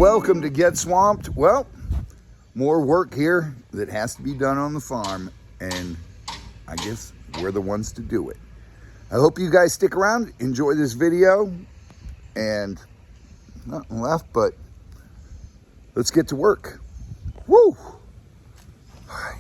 welcome to Get Swamped. Well, more work here that has to be done on the farm, and I guess we're the ones to do it. I hope you guys stick around, enjoy this video, and nothing left, but let's get to work. Woo! All right.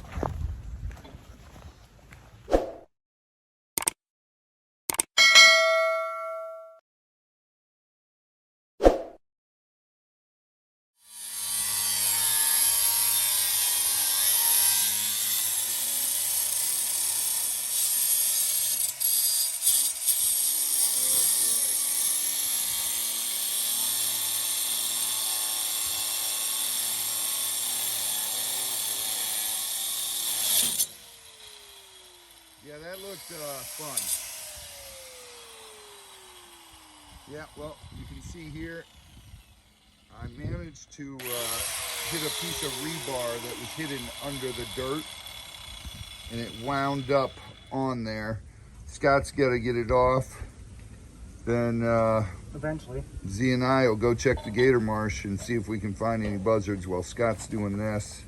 Yeah, that looked fun. Yeah, well, you can see here, I managed to hit a piece of rebar that was hidden under the dirt, and it wound up on there. Scott's got to get it off. Then eventually Z and I will go check the Gator marsh and see if we can find any buzzards while Scott's doing this.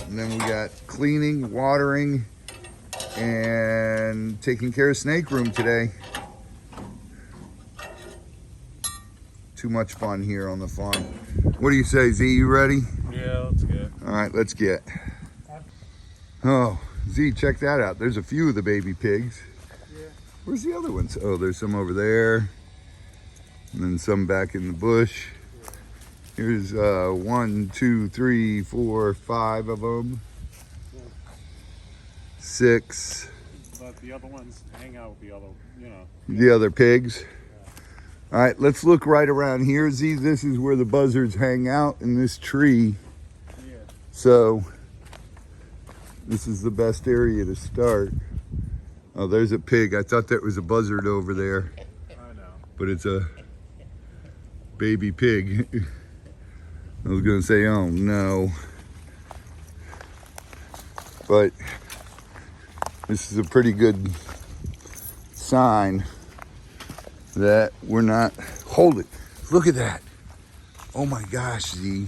And then we got cleaning, watering, and taking care of snake room today. Too much fun here on the farm. What do you say, Z? You ready? Yeah, let's get. All right, let's get. Oh, Z, check that out. There's a few of the baby pigs. Yeah. Where's the other ones? Oh, there's some over there, and then some back in the bush. Here's 1, 2, 3, 4, 5 of them. 6. But the other ones hang out with the other, The other pigs. All right, let's look right around here. Z, this is where the buzzards hang out in this tree. Yeah. So this is the best area to start. Oh, there's a pig. I thought that was a buzzard over there. I know. But it's a baby pig. I was gonna say, oh no. But this is a pretty good sign that we're not. Hold it. Look at that. Oh my gosh, Z.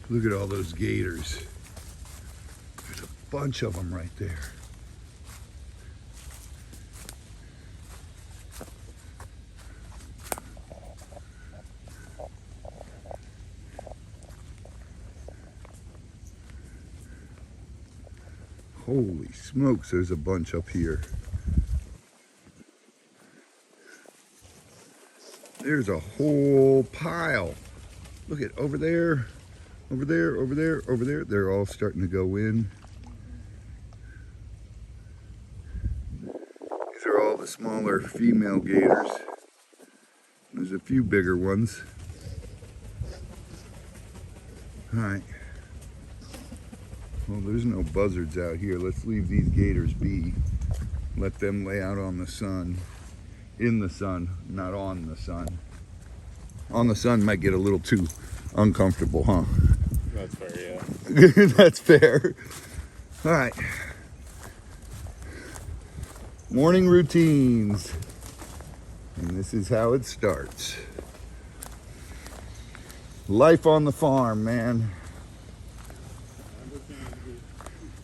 Look at all those gators. There's a bunch of them right there. Holy smokes, there's a bunch up here. There's a whole pile. Look at over there, over there, over there, over there. They're all starting to go in. These are all the smaller female gators. There's a few bigger ones. All right. Well, there's no buzzards out here. Let's leave these gators be. Let them lay out on the sun. In the sun, not on the sun. On the sun might get a little too uncomfortable, huh? That's fair, yeah. That's fair. All right. Morning routines. And this is how it starts. Life on the farm, man.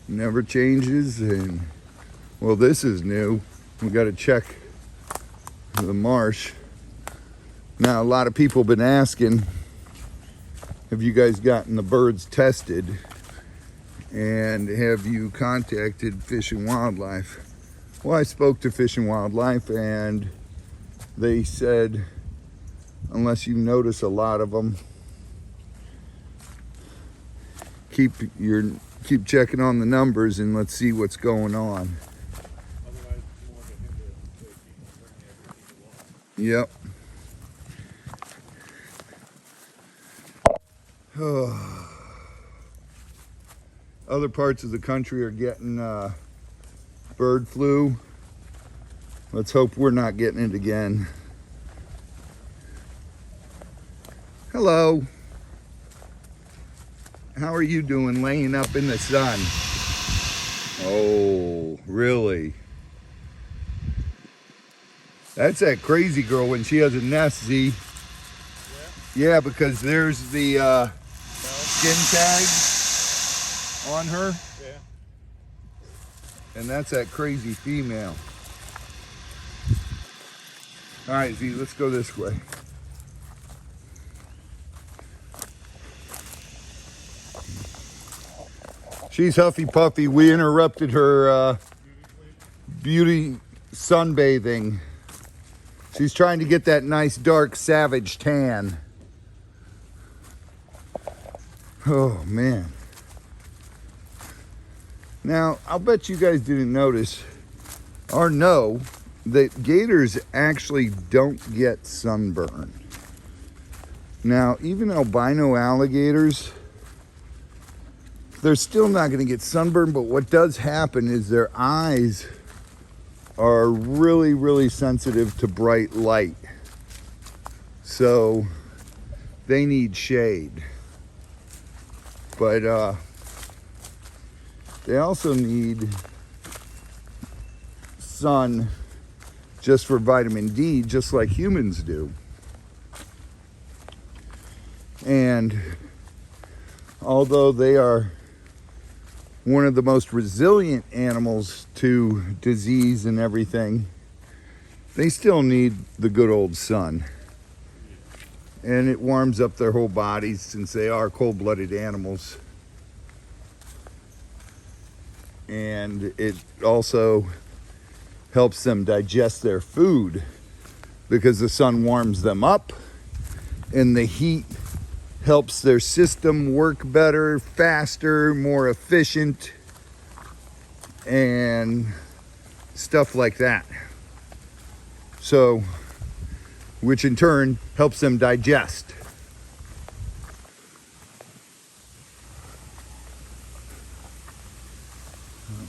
Never changes. And well, this is new. We got to check the marsh. Now, a lot of people have been asking, have you guys gotten the birds tested? And have you contacted Fish and Wildlife? Well, I spoke to Fish and Wildlife, and they said, unless you notice a lot of them, keep checking on the numbers and let's see what's going on. Otherwise, it's more of a hindrance to keep from bringing everything along. Yep. Other parts of the country are getting bird flu. Let's hope we're not getting it again. Hello. How are you doing laying up in the sun? Oh, really? That's that crazy girl when she has a nest, Z. Yeah, because there's the skin tag on her, Yeah. and that's that crazy female. All right, Z, let's go this way. She's huffy puffy. We interrupted her beauty sunbathing. She's trying to get that nice dark savage tan. Oh man. Now, I'll bet you guys didn't notice or know that gators actually don't get sunburn. Now, even albino alligators, they're still not going to get sunburned, but what does happen is their eyes are really, really sensitive to bright light. So they need shade. But they also need sun just for vitamin D, just like humans do. And although they are one of the most resilient animals to disease and everything, they still need the good old sun. And it warms up their whole bodies since they are cold-blooded animals. And it also helps them digest their food because the sun warms them up and the heat helps their system work better, faster, more efficient, and stuff like that. So, which in turn helps them digest.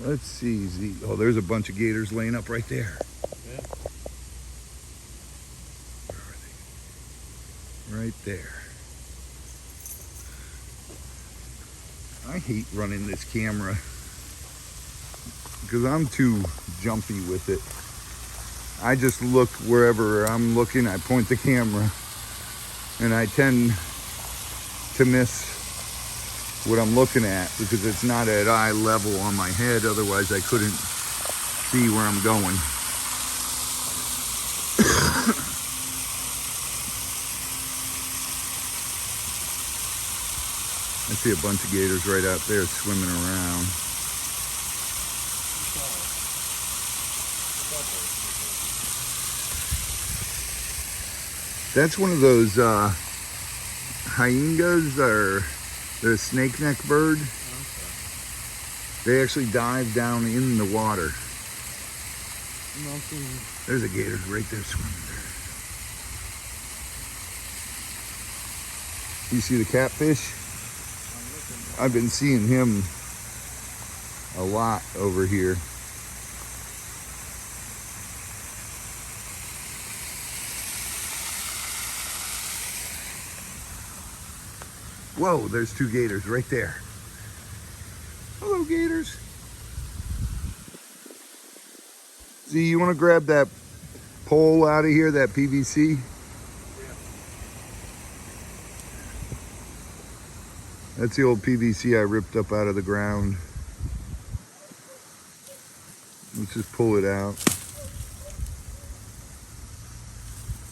Let's see, Z. Oh, there's a bunch of gators laying up right there. Yeah. Where are they? Right there. I hate running this camera because I'm too jumpy with it. I just look wherever I'm looking, I point the camera, and I tend to miss what I'm looking at because it's not at eye level on my head, otherwise I couldn't see where I'm going. I see a bunch of gators right out there swimming around. That's one of those hyenas, or the snake neck bird. Okay. They actually dive down in the water. Nothing. There's a gator right there swimming there. You see the catfish? I've been seeing him a lot over here. Whoa, there's two gators right there. Hello, gators. See, you want to grab that pole out of here, that PVC? That's the old PVC I ripped up out of the ground. Let's just pull it out.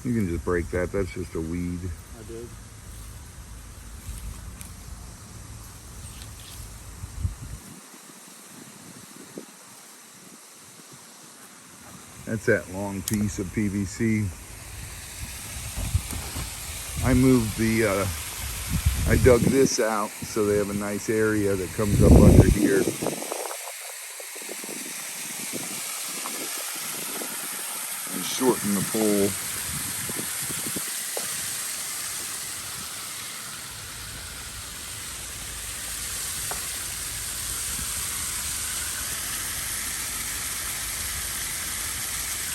You can just break that. That's just a weed. I did. That's that long piece of PVC. I moved the, I dug this out so they have a nice area that comes up under here. And shorten the pole.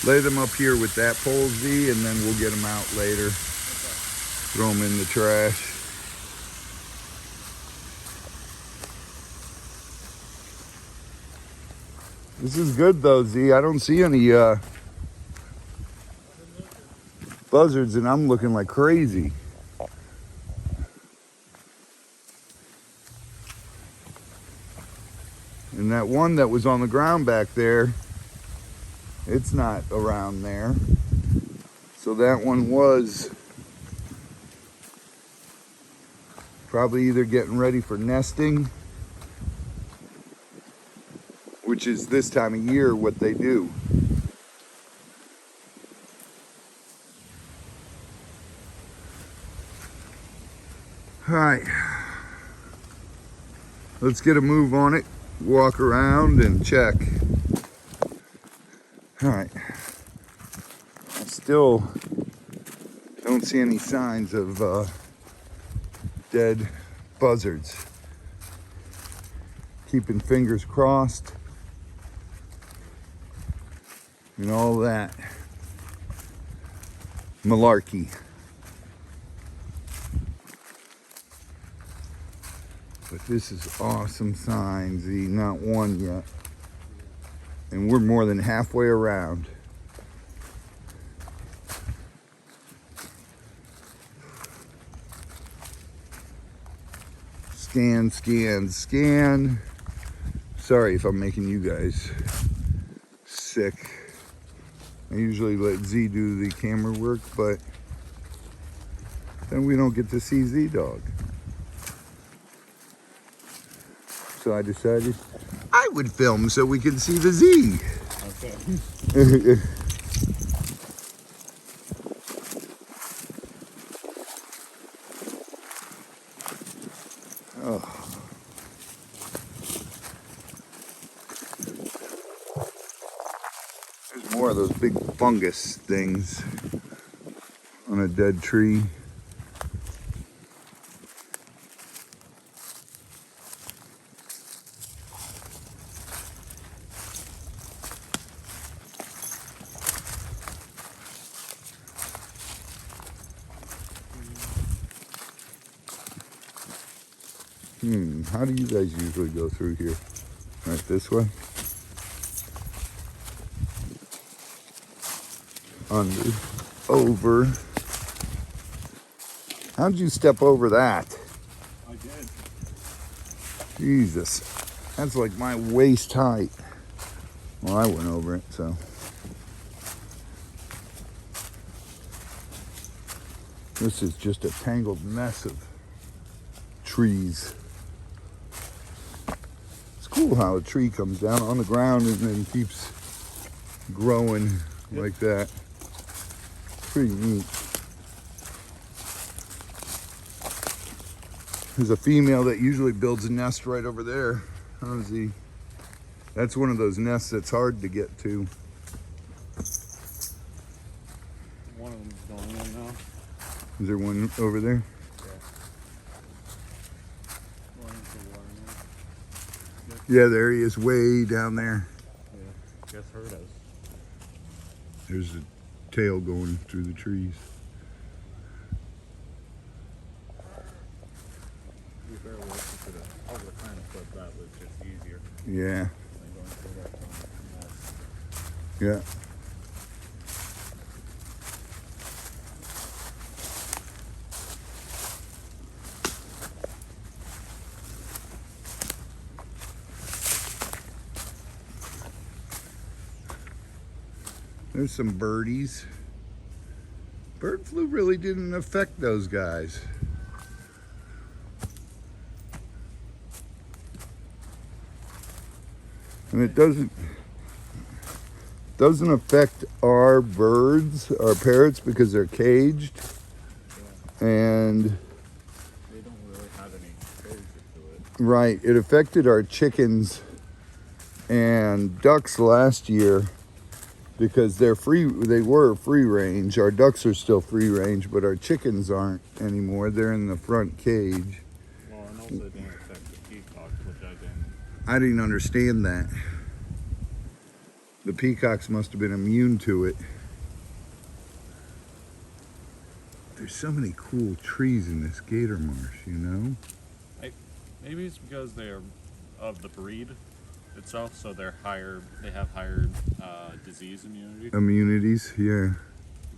Lay them up here with that pole, Z, and then we'll get them out later. Okay. Throw them in the trash. This is good though, Z. I don't see any buzzards and I'm looking like crazy. And that one that was on the ground back there, it's not around there. So that one was probably either getting ready for nesting, which is this time of year what they do. All right, let's get a move on it, walk around and check. All right, I still don't see any signs of dead buzzards. Keeping fingers crossed and all that malarkey. But this is awesome sign, Z. Not one yet. And we're more than halfway around. Scan, scan, scan. Sorry if I'm making you guys sick. I usually let Z do the camera work, but then we don't get to see Z Dog. So I decided I would film so we can see the Z. Okay. Oh. There's more of those big fungus things on a dead tree. How do you guys usually go through here? Right this way? Under, over. How'd you step over that? I did. Jesus, that's like my waist height. Well, I went over it, so. This is just a tangled mess of trees. It's cool how a tree comes down on the ground and then keeps growing like that. Pretty neat. There's a female that usually builds a nest right over there. How's he? That's one of those nests that's hard to get to. One of them's going in now. Is there one over there? Going into the water now. Yeah, there he is, way down there. Yeah. Guess heard us. There's a tail going through the trees. We better wait for the other kind of foot that was just easier Yeah, than going through that mess. yeah. There's some birdies. Bird flu really didn't affect those guys. And it doesn't affect our birds, our parrots, because they're caged. Yeah. And They don't really have any exposure to it. right, it affected our chickens and ducks last year because they were free range. Our ducks are still free range, but our chickens aren't anymore. They're in the front cage. Well, and also it didn't affect the peacocks, which I didn't understand that. The peacocks must have been immune to it. There's so many cool trees in this Gator marsh, you know? maybe it's because they're of the breed itself, so they have higher disease immunity. Immunities, yeah.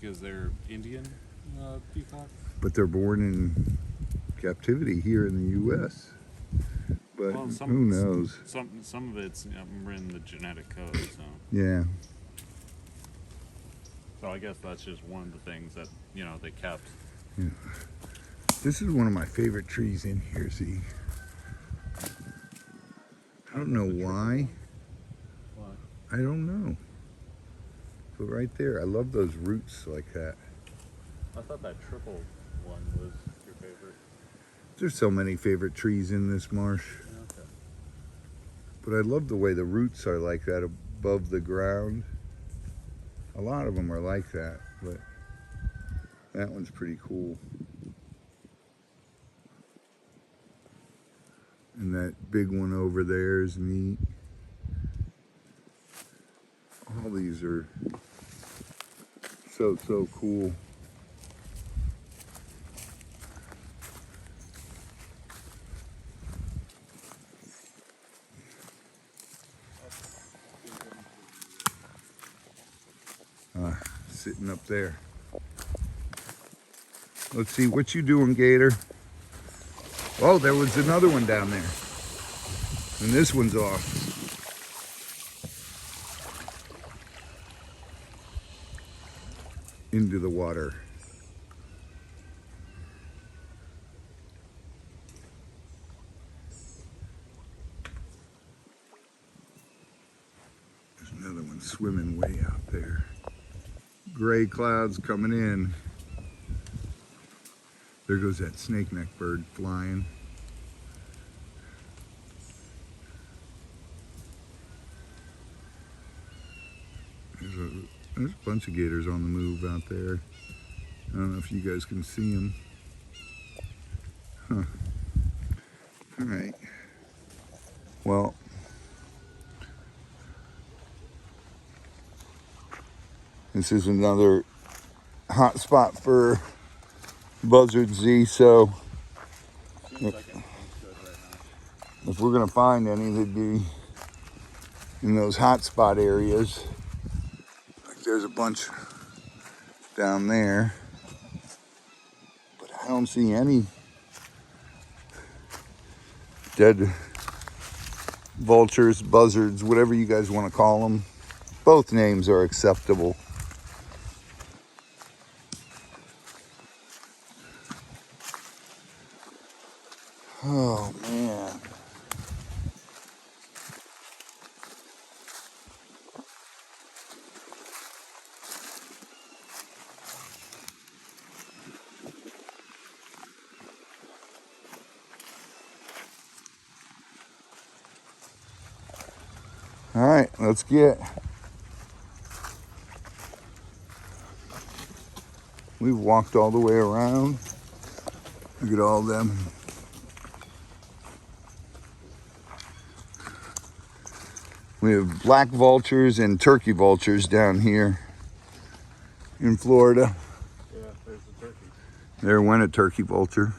because they're Indian peacocks. But they're born in captivity here in the U.S. But Well, who knows? Some of it's in the genetic code, so. Yeah. So I guess that's just one of the things that they kept. Yeah. This is one of my favorite trees in here. See, I don't know why. Why? I don't know. But right there, I love those roots like that. I thought that triple one was your favorite. There's so many favorite trees in this marsh. Okay. But I love the way the roots are like that above the ground. A lot of them are like that, but that one's pretty cool. And that big one over there is neat. All these are so cool. Sitting up there. Let's see, what you doing, Gator? Oh, there was another one down there. And this one's off. Into the water. There's another one swimming way out there. Gray clouds coming in. There goes that snake neck bird flying. There's a bunch of gators on the move out there. I don't know if you guys can see them. Huh. All right. Well, this is another hot spot for buzzard Z, so Seems like everything's good right now. if we're gonna find any, they'd be in those hot spot areas. Like there's a bunch down there, but I don't see any dead vultures, buzzards, whatever you guys want to call them. Both names are acceptable. Oh man. All right, let's get. We've walked all the way around. Look at all them. We have black vultures and turkey vultures down here in Florida. Yeah, there's the turkey. There went a turkey vulture.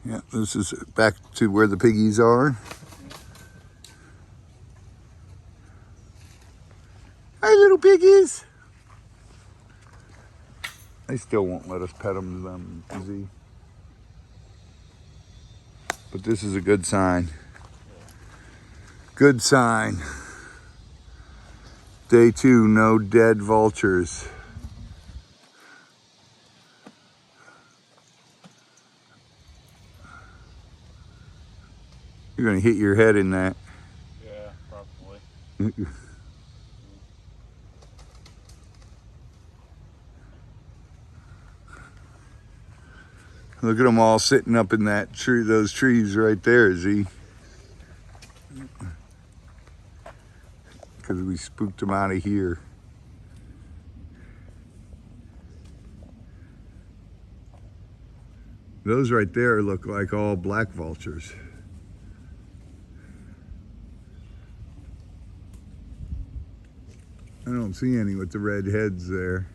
Yeah, this is back to where the piggies are. Hi, little piggies. They still won't let us pet them, Z. But this is a good sign. Good sign. Day 2, no dead vultures. You're gonna hit your head in that. Yeah, probably. Look at them all sitting up in that tree, those trees right there, Z. Because we spooked them out of here. Those right there look like all black vultures. I don't see any with the red heads there.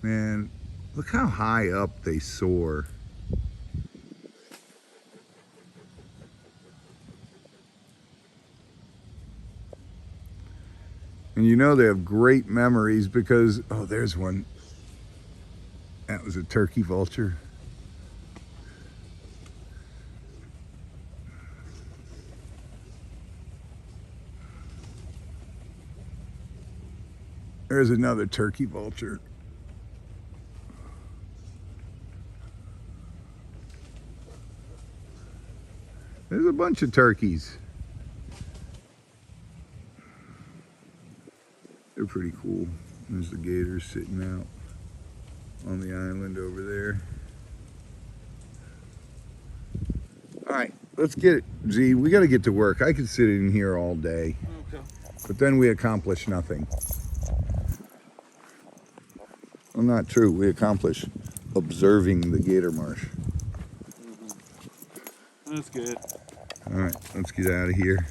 Man, look how high up they soar. And you know they have great memories because, oh, there's one. That was a turkey vulture. There's another turkey vulture. There's a bunch of turkeys. They're pretty cool. There's the gator sitting out on the island over there. All right, let's get it, Z. We got to get to work. I could sit in here all day, Okay. but then we accomplish nothing. Well, not true. We accomplish observing the gator marsh. That's good. All right, let's get out of here.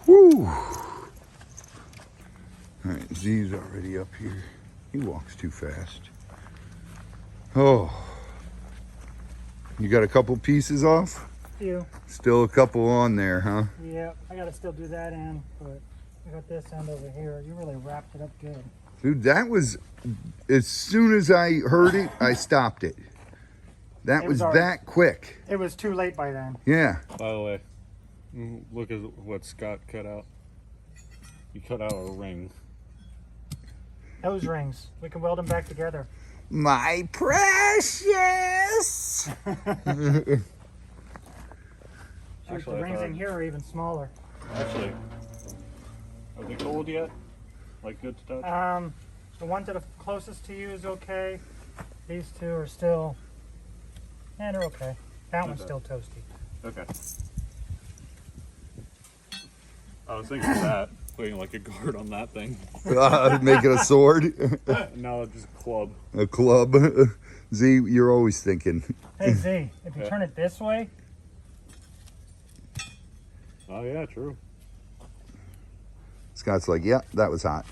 Woo! All right, Z's already up here. He walks too fast. Oh. You got a couple pieces off? Few. Still a couple on there, huh? Yeah, I gotta still do that end, but I got this end over here. You really wrapped it up good. Dude, that was, as soon as I heard it, I stopped it. That It was was already- that quick. It was too late by then. Yeah. By the way, look at what Scott cut out. He cut out a ring. Those rings, we can weld them back together. My precious! Shoot, Actually, the I rings thought- in here are even smaller. Actually, are they cold yet? Like good to touch? The one to the closest to you is okay. These two are still, they're okay. That one's Okay. still toasty. Okay. I was thinking of that, putting like a guard on that thing. Make it a sword, No, just a club. a club. Z, you're always thinking. Hey Z, if you Yeah. turn it this way, Oh yeah, true. Scott's like, yeah, that was hot.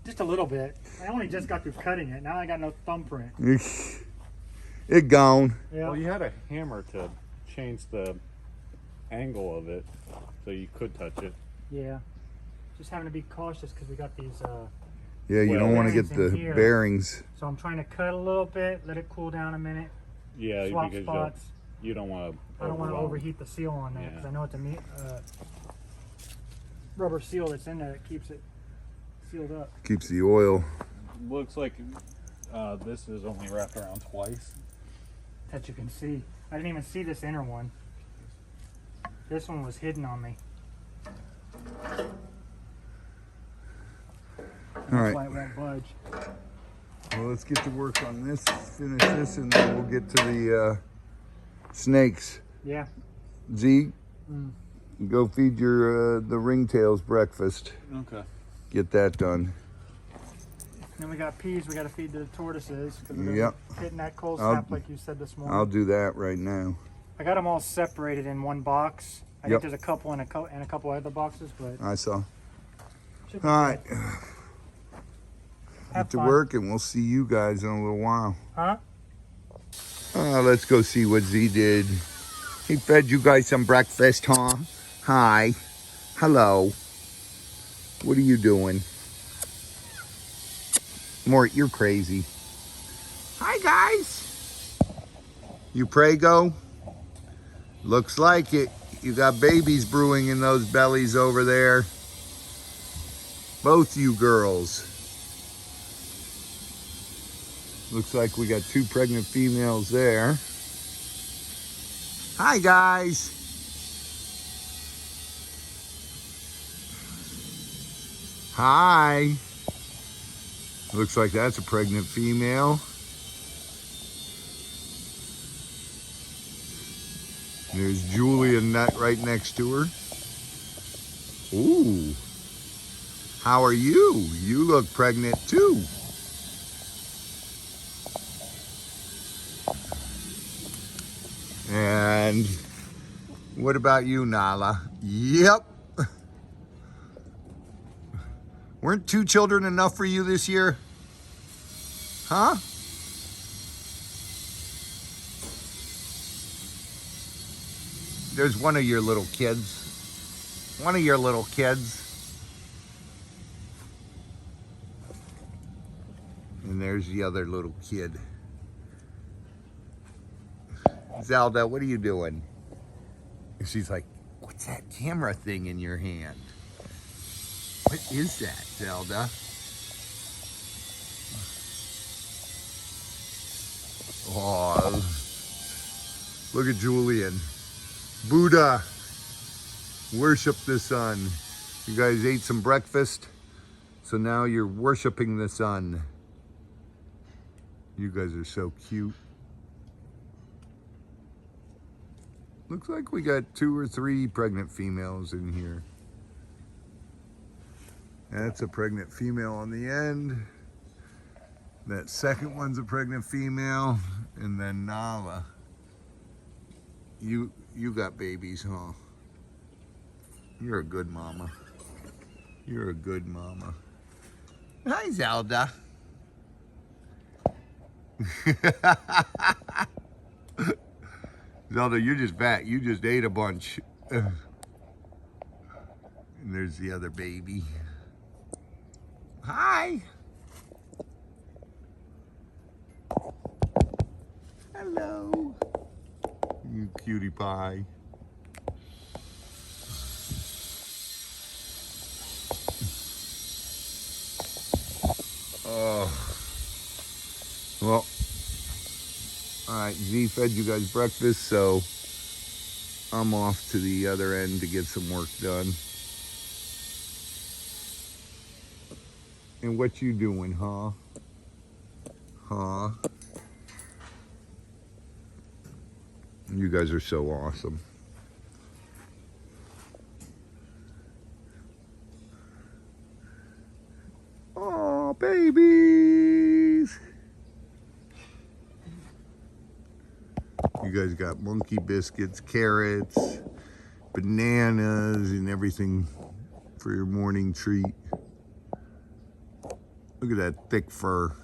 just a little bit. I only just got through cutting it. Now I got no thumbprint. It gone. Yeah. Well, you had a hammer to change the angle of it, so you could touch it. Yeah. Just having to be cautious because we got these, Yeah, you Well, don't want to get bearings the in here. bearings. so I'm trying to cut a little bit, let it cool down a minute, Yeah, swap because spots. you don't want to. I don't want to overheat the seal on that because Yeah. I know it's a rubber seal that's in there that keeps it sealed up. Keeps the oil. Looks like this is only wrapped around twice. That you can see. I didn't even see this inner one. This one was hidden on me. All right. That's why it won't budge. Well, let's get to work on this, finish this, and then we'll get to the snakes. Yeah. Z, Mm. go feed your the ringtails breakfast. Okay. Get that done. Then we got peas we got to feed to the tortoises because we're Yep. hitting that cold I'll- snap like you said this morning. I'll do that right now. I got them all separated in one box. I Yep. think there's a couple in a couple other boxes, but I saw. should be All right. good. Get Have to fun. work, and we'll see you guys in a little while. Huh? Let's go see what Z did. He fed you guys some breakfast, huh? Hi. Hello. What are you doing? Mort, you're crazy. Hi, guys. You Prego? Looks like it. You got babies brewing in those bellies over there. Both you girls. Looks like we got 2 pregnant females there. Hi, guys. Hi. Looks like that's a pregnant female. There's Julia right next to her. Ooh. How are you? You look pregnant too. And what about you, Nala? Yep. Weren't 2 children enough for you this year? Huh? There's one of your little kids. One of your little kids. And there's the other little kid. Zelda, what are you doing? And she's like, what's that camera thing in your hand? What is that, Zelda? Oh, look at Julian. Buddha, worship the sun. You guys ate some breakfast, so now you're worshiping the sun. You guys are so cute. Looks like we got 2 or 3 pregnant females in here. That's a pregnant female on the end. That second one's a pregnant female. And then Nala. You got babies, huh? You're a good mama. You're a good mama. Hi, Zelda. Zelda, you're just fat. You just ate a bunch. And there's the other baby. Hi. Hello. You cutie pie. Oh. Well. Alright, Z fed you guys breakfast, so I'm off to the other end to get some work done. And what you doing, huh? Huh? You guys are so awesome. Oh, babies! You guys got monkey biscuits, carrots, bananas, and everything for your morning treat. Look at that thick fur.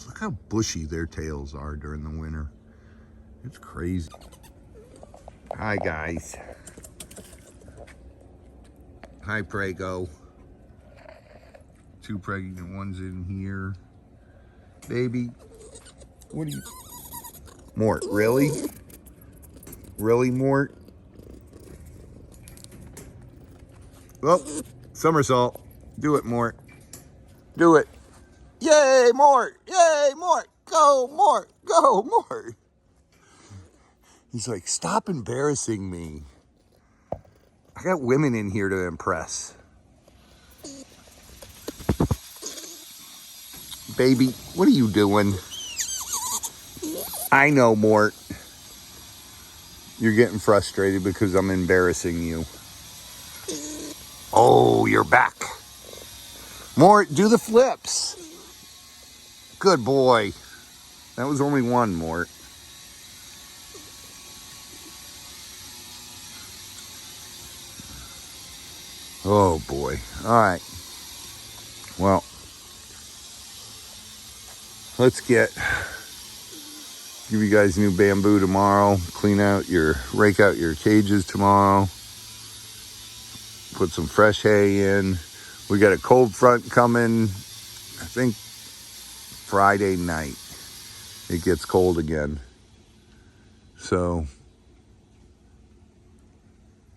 Look how bushy their tails are during the winter. It's crazy. Hi, guys. Hi, Prego. 2 pregnant ones in here. Baby, what are you... Mort, really? Really, Mort? Well, somersault. Do it, Mort. Do it. Yay, Mort! Yay, Mort! Go, Mort! Go, Mort! He's like, stop embarrassing me. I got women in here to impress. Baby, what are you doing? I know, Mort. You're getting frustrated because I'm embarrassing you. Oh, you're back. Mort, do the flips. Good boy. That was only one, Mort. Oh, boy. All right. Well, let's give you guys new bamboo tomorrow. Rake out your cages tomorrow. Put some fresh hay in. We got a cold front coming, I think Friday night. It gets cold again. So,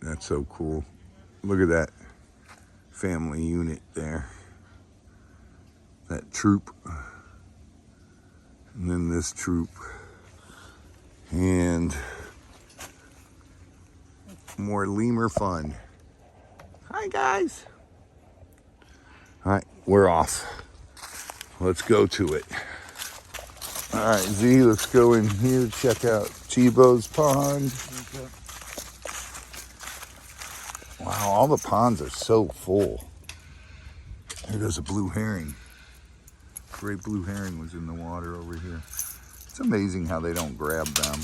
that's so cool. Look at that family unit there. That troop. And then this troop. And more lemur fun. Hi, guys. All right, we're off. Let's go to it. All right, Z, let's go in here, check out Chibo's pond. Wow, all the ponds are so full. There goes a blue herring. Great blue herring was in the water over here. It's amazing how they don't grab them.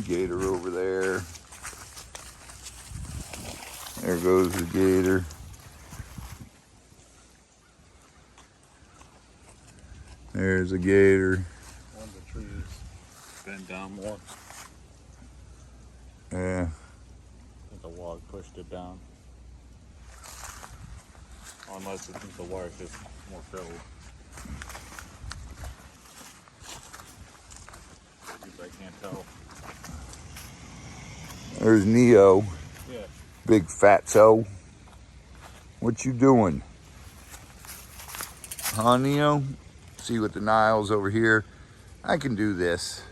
Gator over there. There goes the gator. There's a gator. One of the trees bent down more. Yeah. I think the log pushed it down. Unless it thinks the wire's just more filled. I can't tell. There's Neo. Yeah. Big fatso. What you doing? Huh, Neo? See what the Niles over here. I can do this.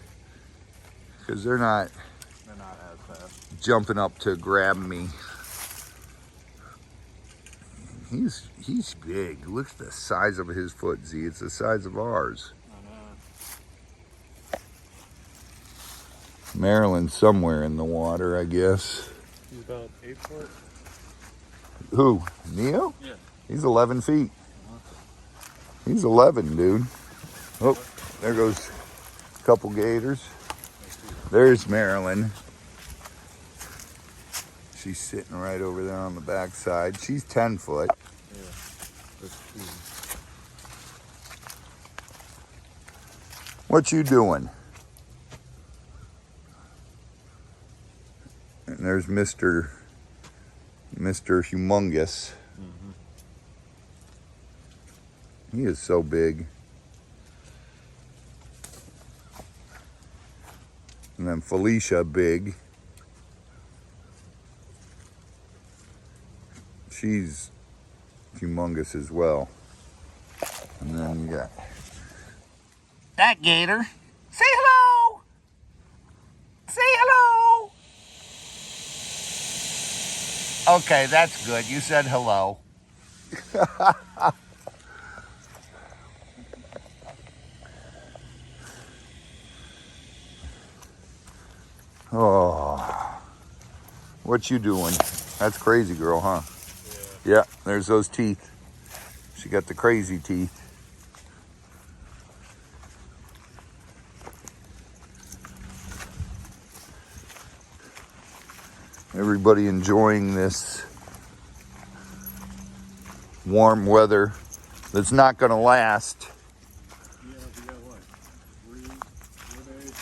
Because they're not as fast. jumping up to grab me. He's big. Look at the size of his foot, Z. It's the size of ours. I know. Maryland's somewhere in the water, I guess. He's about 8 foot. Who? Neo? Yeah. He's 11 feet. He's 11, dude. Oh, there goes a couple gators. There's Maryland. She's sitting right over there on the backside. She's 10 foot. Yeah. That's cute. What you doing? And there's Mr. Humongous. He is so big. And then Felicia, big. She's humongous as well. And then you got that gator. Say hello. Say hello. Okay, that's good. You said hello. Oh, what you doing? That's crazy, girl, huh? Yeah, there's those teeth. She got the crazy teeth. Everybody enjoying this warm weather that's not going to last. Yeah, we got what? 4 days?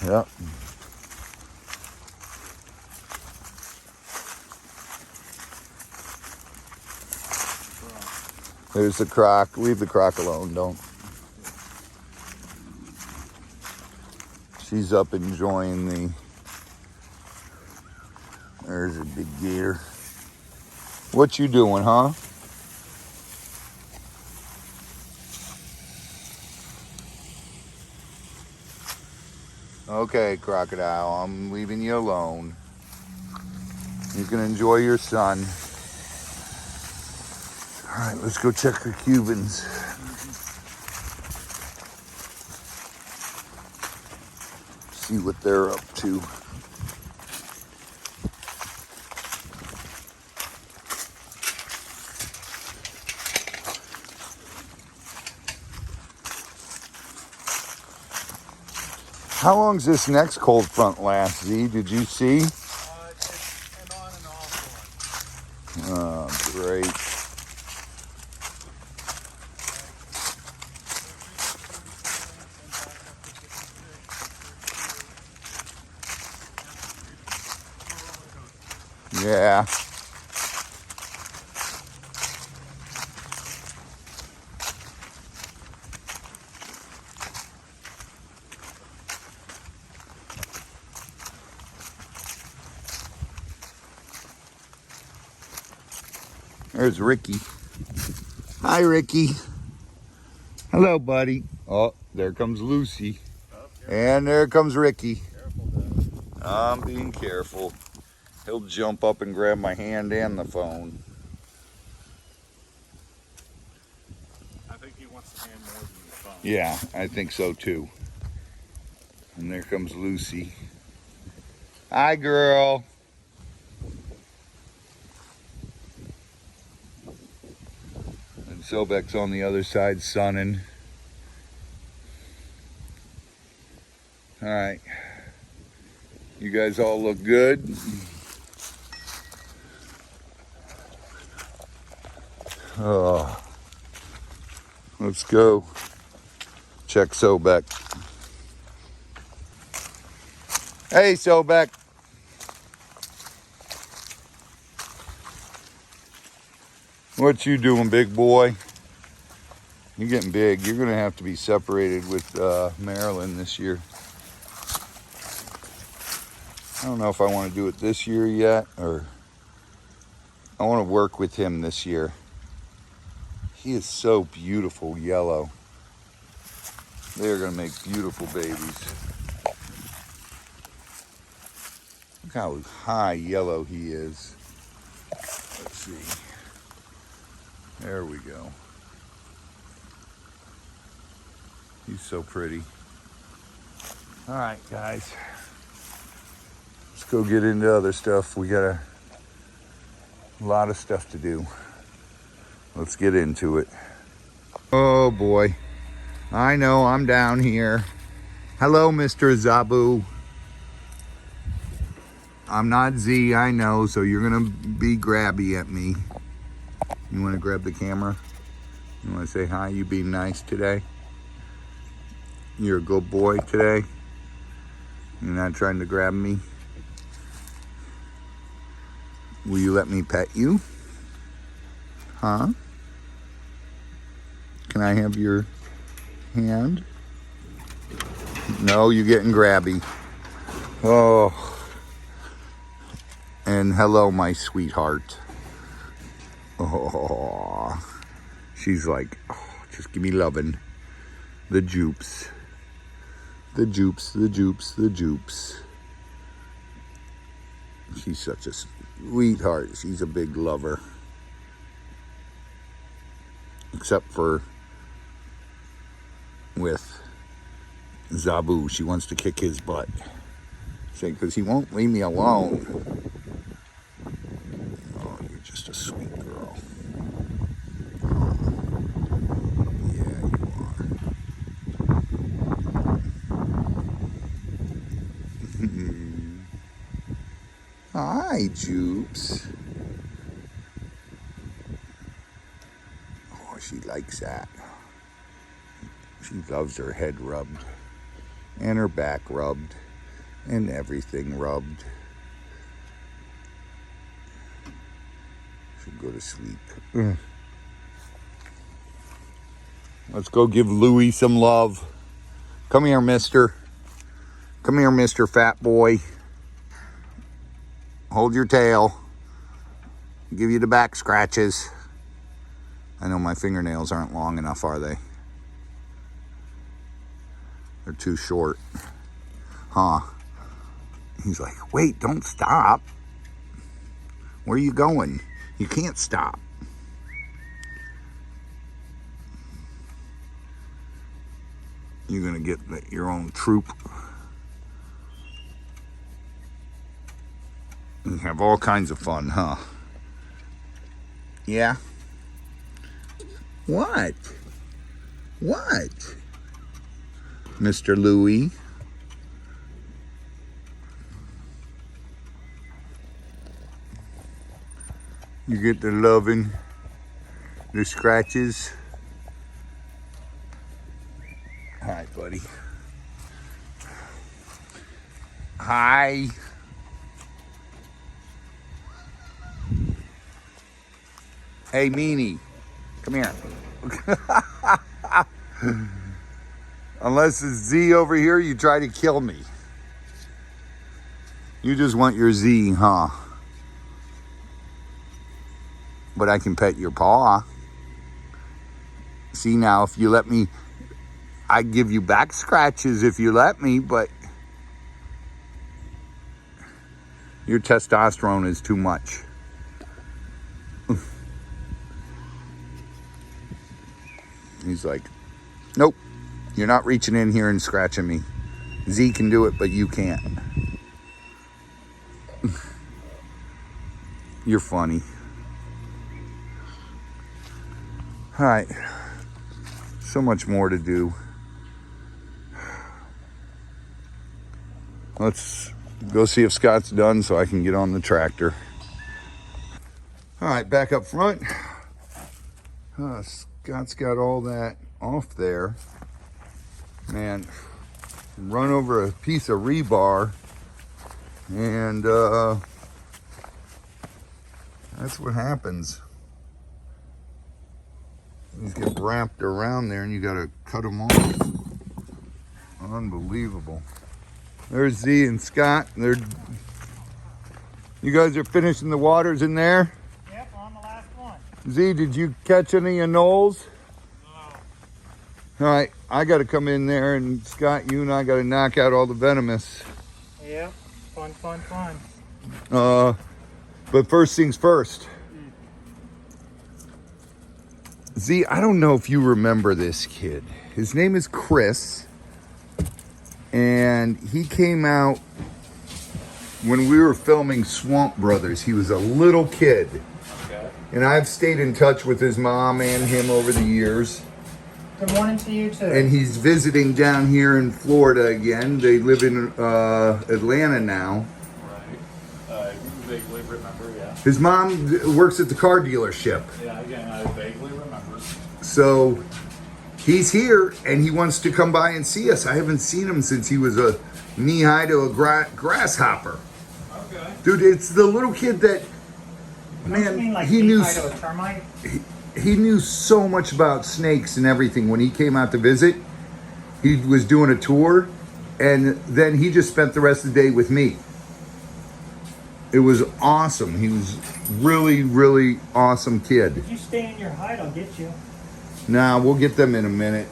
Yep. There's the croc. Leave the croc alone, don't. She's up enjoying the... There's a big gator. What you doing, huh? Okay, crocodile, I'm leaving you alone. You can enjoy your sun. All right, let's go check the Cubans. See what they're up to. How long's this next cold front last, Z? Did you see? It's an on and off one. Oh, great. Yeah. There's Ricky. Hi, Ricky. Hello, buddy. Oh, there comes Lucy. And there comes Ricky. I'm being careful. He'll jump up and grab my hand and the phone. I think he wants the hand more than the phone. Yeah, I think so too. And there comes Lucy. Hi, girl. And Sobek's on the other side sunning. All right. You guys all look good. Oh, let's go check Sobek. Hey, Sobek. What you doing, big boy? You're getting big. You're gonna have to be separated with Marilyn this year. I don't know if I want to do it this year yet, or I want to work with him this year. He is so beautiful yellow. They're gonna make beautiful babies. Look how high yellow he is. Let's see. There we go. He's so pretty. All right, guys. Let's go get into other stuff. We got a lot of stuff to do. Let's get into it. Oh boy. I know I'm down here. Hello, Mr. Zabu. I'm not Z, I know, so you're gonna be grabby at me. You wanna grab the camera? You wanna say hi? You being nice today? You're a good boy today? You're not trying to grab me? Will you let me pet you? Huh? Can I have your hand? No, you're getting grabby. Oh. And hello, my sweetheart. Oh. She's like, oh, just give me lovin'. The jupes. The jupes, the jupes, the jupes. She's such a sweetheart. She's a big lover. Except for with Zabu. She wants to kick his butt. Because he won't leave me alone. Oh, you're just a sweet girl. Yeah, you are. Hi, Jupes. Oh, she likes that. She loves her head rubbed. And her back rubbed. And everything rubbed. Should go to sleep. Let's go give Louie some love. Come here, mister. Come here, Mr. Fat Boy. Hold your tail. Give you the back scratches. I know my fingernails aren't long enough, are they? They're too short. Huh. He's like, wait, don't stop. Where are you going? You can't stop. You're gonna get your own troop. And have all kinds of fun, huh? Yeah? What? What? Mr. Louie? You get the loving, the scratches. Hi, buddy. Hi. Hey, Meanie. Come here. Unless it's Z over here, you try to kill me. You just want your Z, huh? But I can pet your paw. See, now, if you let me, I give you back scratches if you let me, but your testosterone is too much. He's like, nope, you're not reaching in here and scratching me. Z can do it, but you can't. You're funny. All right, so much more to do. let's go see if Scott's done so I can get on the tractor. All right, back up front. Scott's got all that off there. Man, run over a piece of rebar, and that's what happens. These get wrapped around there and you gotta cut them off. Unbelievable. There's Z and Scott. You guys are finishing the waters in there? Yep, on the last one. Z, did you catch any anoles? No. All right, I got to come in there, and Scott, you and I got to knock out all the venomous. Yep, fun, fun, fun. But first things first. Z, I don't know if you remember this kid. His name is Chris, and he came out when we were filming Swamp Brothers. He was a little kid. Okay. And I've stayed in touch with his mom and him over the years. Good morning to you too. And he's visiting down here in Florida again. They live in Atlanta now. Right. I vaguely remember, yeah. His mom works at the car dealership. Yeah, again, I vaguely remember. So he's here and he wants to come by and see us. I haven't seen him since he was a knee-high to a grasshopper. Okay. Dude, it's the little kid that, Don't you man, mean like he knew... to a termite? He knew so much about snakes and everything. When he came out to visit, he was doing a tour, and then he just spent the rest of the day with me. It was awesome. He was really, really awesome kid. If you stay in your hide, I'll get you. Now, we'll get them in a minute.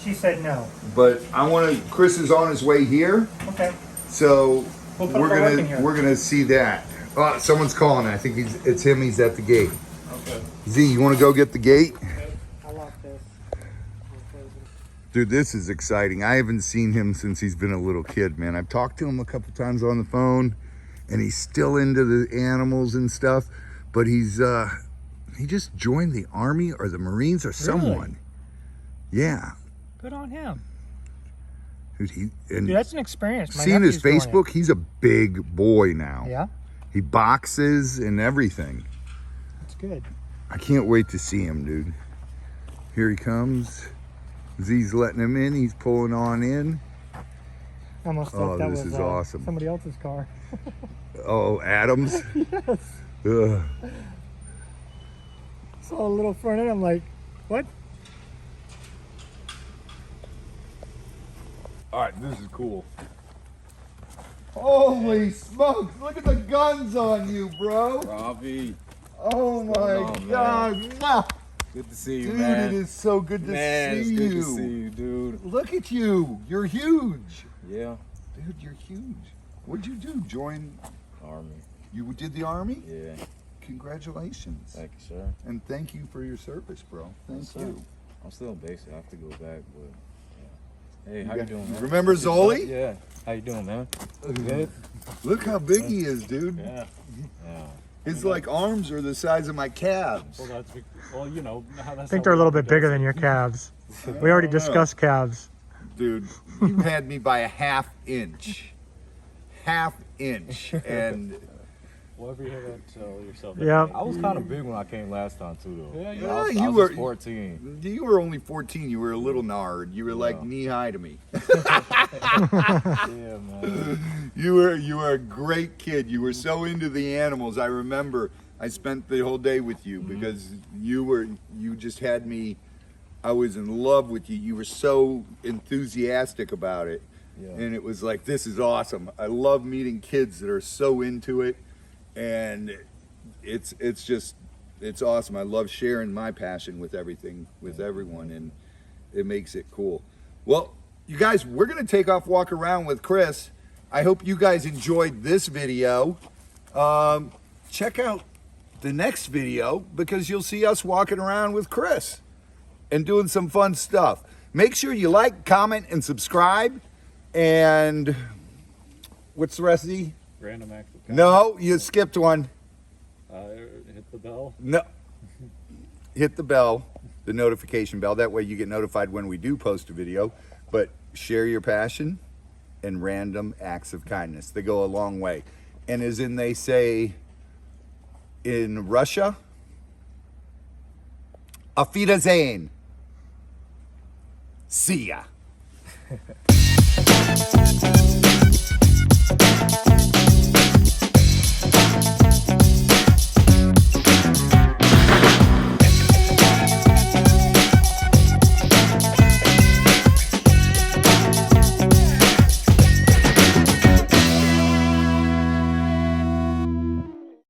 She said no. But I want to, Chris is on his way here, Okay. so We'll put the work in here. we're gonna see that. Oh, someone's calling. I think it's him. He's at the gate. Okay. Z, you want to go get the gate? I lock this. Dude, this is exciting. I haven't seen him since he's been a little kid, man. I've talked to him a couple times on the phone, and he's still into the animals and stuff, but he just joined the Army or the Marines or someone. Yeah. Good on him. Dude, Dude, that's an experience. My seeing his nephew's doing Facebook, he's a big boy now. it. Yeah, He boxes and everything. that's good. I can't wait to see him, dude. Here he comes. Z's letting him in. He's pulling on in. I almost Oh, thought that this was is awesome. somebody else's car. Oh, Adams. Yes. Ugh. Saw a little front end. I'm like, what? All right, this is cool. Holy smokes, look at the guns on you, bro. Ravi, Oh my on, God. Mwah. good to see you, Dude, man. it is so good to Man, it's see good you. to see you, dude. Look at you. You're huge. Yeah, Dude, you're huge. What'd you do? Join, Army. you did the Army? Yeah, Congratulations. thank you, sir. And thank you for your service, bro. Thank Yes, sir. you. I'm still basic. I have to go back, but yeah. Hey, how you doing, man? Remember Zoli? Yeah. How you doing, man? Good. Look how big he is, dude. Yeah. Yeah. His like arms are the size of my calves. Well, well, you know. I think they're a little bit bigger than your calves. We already discussed calves. Dude, you had me by a half inch. Half inch. And Whatever you have to tell yourself. Yeah. I was kind of big when I came last time too, though. Yeah, yeah, I was, you I was were- just 14. you were only 14. You were a little nard. You were like Yeah. knee high to me. Yeah, man. You were a great kid. You were so into the animals. I remember I spent the whole day with you because you just had me. I was in love with you. You were so enthusiastic about it. Yeah. And it was like, this is awesome. I love meeting kids that are so into it, and it's awesome. I love sharing my passion with everyone, and it makes it cool. Well, you guys, we're gonna take off, walk around with Chris. I hope you guys enjoyed this video. Check out the next video because you'll see us walking around with Chris and doing some fun stuff. Make sure you like, comment, and subscribe. And what's the rest of the? Random act of No, you skipped one. hit the bell. No. Hit the bell, the notification bell. That way you get notified when we do post a video. But share your passion and random acts of kindness. They go a long way. And as in they say in Russia, Auf Wiedersehen. See ya.